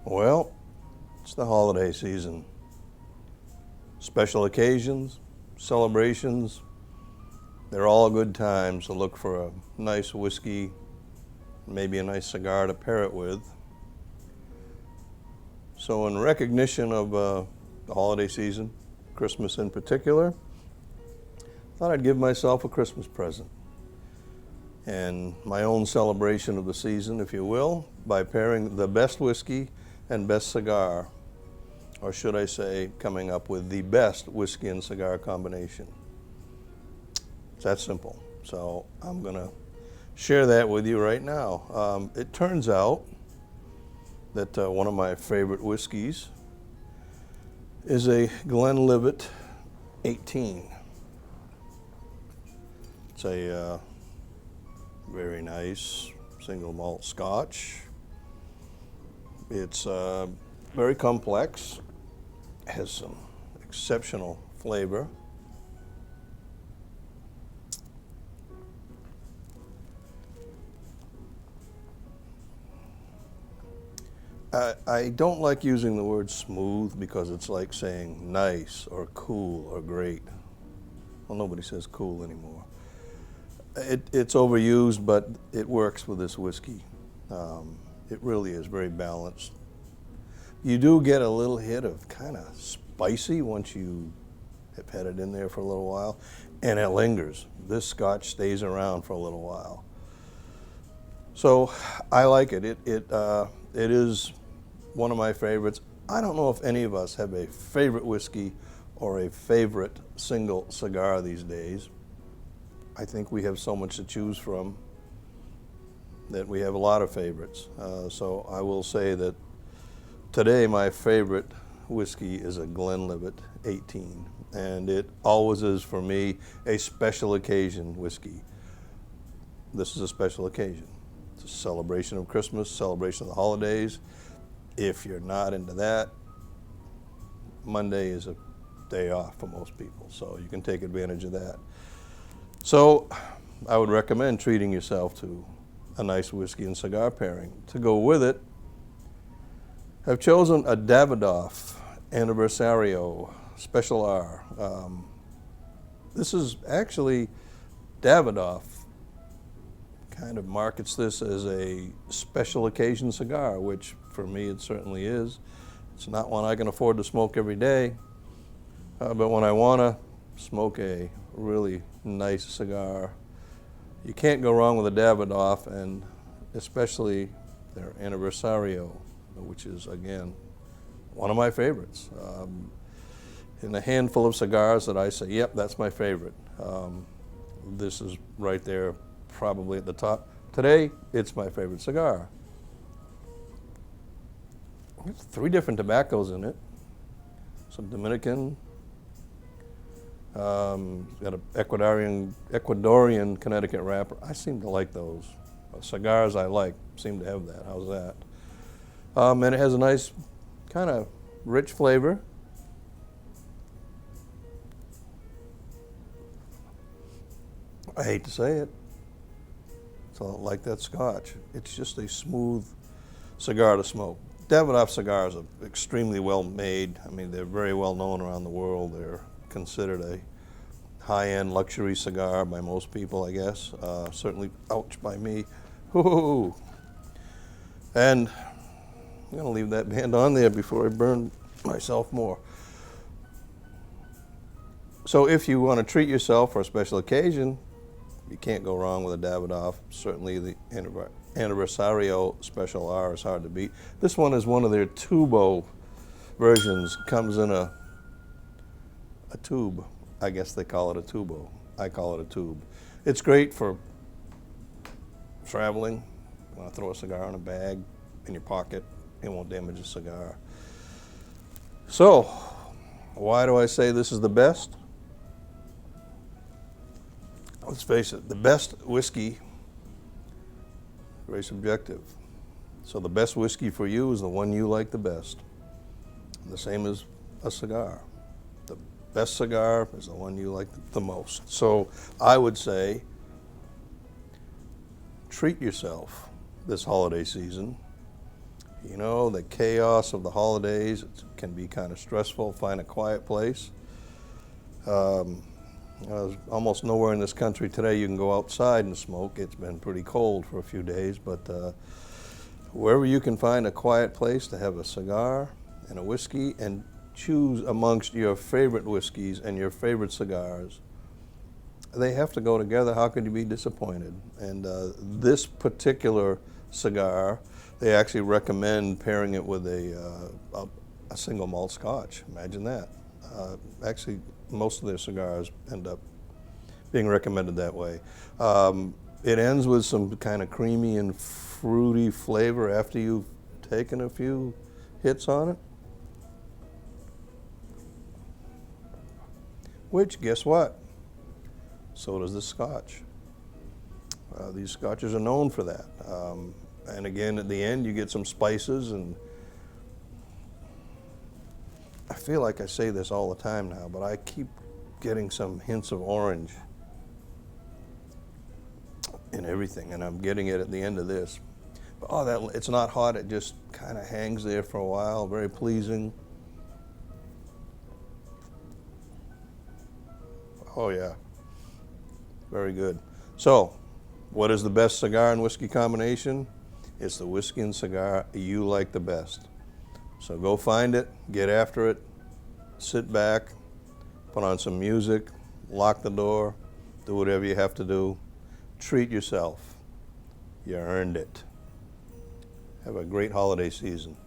Well, it's the holiday season. Special occasions, celebrations, they're all good times to look for a nice whiskey, maybe a nice cigar to pair it with. So in recognition of the holiday season, Christmas in particular, I thought I'd give myself a Christmas present and my own celebration of the season, if you will, by pairing the best whiskey and best cigar, or should I say, coming up with the best whiskey and cigar combination. It's that simple. So I'm going to share that with you right now. It turns out that one of my favorite whiskeys is a Glenlivet 18. It's a very nice single malt Scotch. It's very complex, has some exceptional flavor. I don't like using the word smooth because it's like saying nice or cool or great. Well, nobody says cool anymore. It's overused, but it works with this whiskey. It really is very balanced. You do get a little hit of kind of spicy once you have had it in there for a little while, and it lingers. This Scotch stays around for a little while. So I like it. It is one of my favorites. I don't know if any of us have a favorite whiskey or a favorite single cigar these days. I think we have so much to choose from that we have a lot of favorites. So I will say that today my favorite whiskey is a Glenlivet 18, and it always is for me a special occasion whiskey. This is a special occasion. It's a celebration of Christmas, celebration of the holidays. If you're not into that, Monday is a day off for most people, so you can take advantage of that. So I would recommend treating yourself to a nice whiskey and cigar pairing. To go with it, I've chosen a Davidoff Anniversario Special R. This is actually Davidoff kind of markets this as a special occasion cigar, which for me it certainly is. It's not one I can afford to smoke every day, but when I want to smoke a really nice cigar, you can't go wrong with a Davidoff, and especially their Anniversario, which is, again, one of my favorites. In a handful of cigars that I say, yep, that's my favorite, this is right there, probably at the top. Today, it's my favorite cigar. There's 3 different tobaccos in it. Some Dominican, got an Ecuadorian Connecticut wrapper. I seem to like those. Cigars I like seem to have that. How's that? And it has a nice kind of rich flavor. I hate to say it. So like that Scotch. It's just a smooth cigar to smoke. Davidoff cigars are extremely well made. I mean, they're very well known around the world. They're considered a high-end luxury cigar by most people, I guess. Certainly, ouch, by me. Woo-hoo. And I'm going to leave that band on there before I burn myself more. So if you want to treat yourself for a special occasion, you can't go wrong with a Davidoff. Certainly the Anniversario Special R is hard to beat. This one is one of their tubo versions. Comes in a tube. I guess they call it a tubo. I call it a tube. It's great for traveling. You want to throw a cigar in a bag, in your pocket. It won't damage a cigar. So, why do I say this is the best? Let's face it, the best whiskey, very subjective. So the best whiskey for you is the one you like the best. And the same as a cigar. The best cigar is the one you like the most. So I would say treat yourself this holiday season You know, the chaos of the holidays, it can be kind of stressful. Find a quiet place. There's almost nowhere in this country today you can go outside and smoke. It's been pretty cold for a few days, but wherever you can find a quiet place to have a cigar and a whiskey and choose amongst your favorite whiskeys and your favorite cigars, they have to go together. How could you be disappointed? And this particular cigar, they actually recommend pairing it with a single malt scotch. Imagine that. Actually, most of their cigars end up being recommended that way. It ends with some kind of creamy and fruity flavor after you've taken a few hits on it. Which, guess what? So does the scotch. These scotches are known for that. And again, at the end, you get some spices, and I feel like I say this all the time now, but I keep getting some hints of orange in everything, and I'm getting it at the end of this. But it's not hot, it just kind of hangs there for a while, very pleasing. Oh yeah, very good. So, what is the best cigar and whiskey combination? It's the whiskey and cigar you like the best. So go find it, get after it, sit back, put on some music, lock the door, do whatever you have to do. Treat yourself. You earned it. Have a great holiday season.